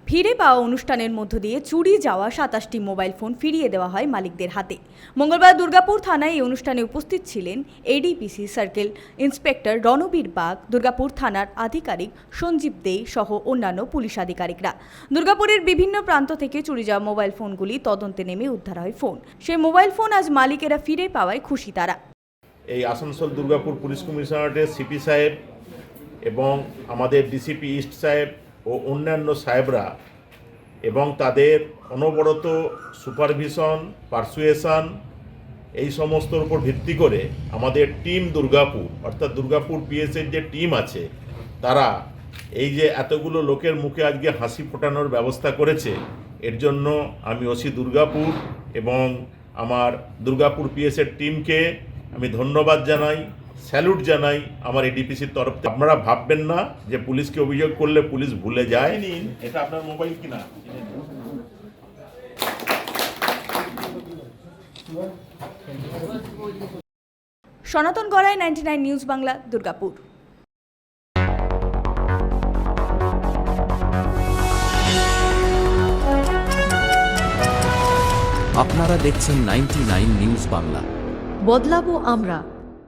ফিরে পাওয়া অনুষ্ঠানের মধ্য দিয়ে চুরি যাওয়া ২৭টি মোবাইল ফোন ফিরিয়ে দেওয়া হয় মালিকদের হাতে। মঙ্গলবার দুর্গাপুর থানায় এই অনুষ্ঠানে উপস্থিত ছিলেন ADPC circle inspector Ranbir Bag, Durgapur থানার আধিকারিক সঞ্জীব দে সহ অন্যান্য পুলিশ আধিকারিকরা। দুর্গাপুরের বিভিন্ন প্রান্ত থেকে চুরি যাওয়া মোবাইল ফোনগুলি তদন্তে নেমে উদ্ধার হয় ফোন। সেই মোবাইল ফোন আজ মালিকেরা ফিরে পাওয়ায় খুশি তারা। এই আসানসোল দুর্গাপুর পুলিশ কমিশনারেটের সিপি সাহেব এবং আমাদের ডিসিপি ইস্ট সাহেব ও অন্যান্য সাহেবরা এবং তাদের অনবরত সুপারভিশন, পারসুয়েশন এই সমস্তর উপর ভিত্তি করে আমাদের টিম দুর্গাপুর অর্থাৎ দুর্গাপুর পিএসের যে টিম আছে তারা এই যে এতগুলো লোকের মুখে আজকে হাসি ফোটানোর ব্যবস্থা করেছে, এর জন্য আমি ওসি দুর্গাপুর এবং আমার দুর্গাপুর পিএসের টিমকে আমি ধন্যবাদ জানাই, স্যালুট জানাই আমার এডিপিসির তরফ থেকে। আপনারা ভাববেন না যে পুলিশকে অভিযোগ করলে পুলিশ ভুলে যায়। নিন, এটা আপনার মোবাইল কিনা। সনাতন গড়াই, 99 নিউজ বাংলা, দুর্গাপুর। আপনারা দেখছেন 99 নিউজ বাংলা। বদলাবো আমরা।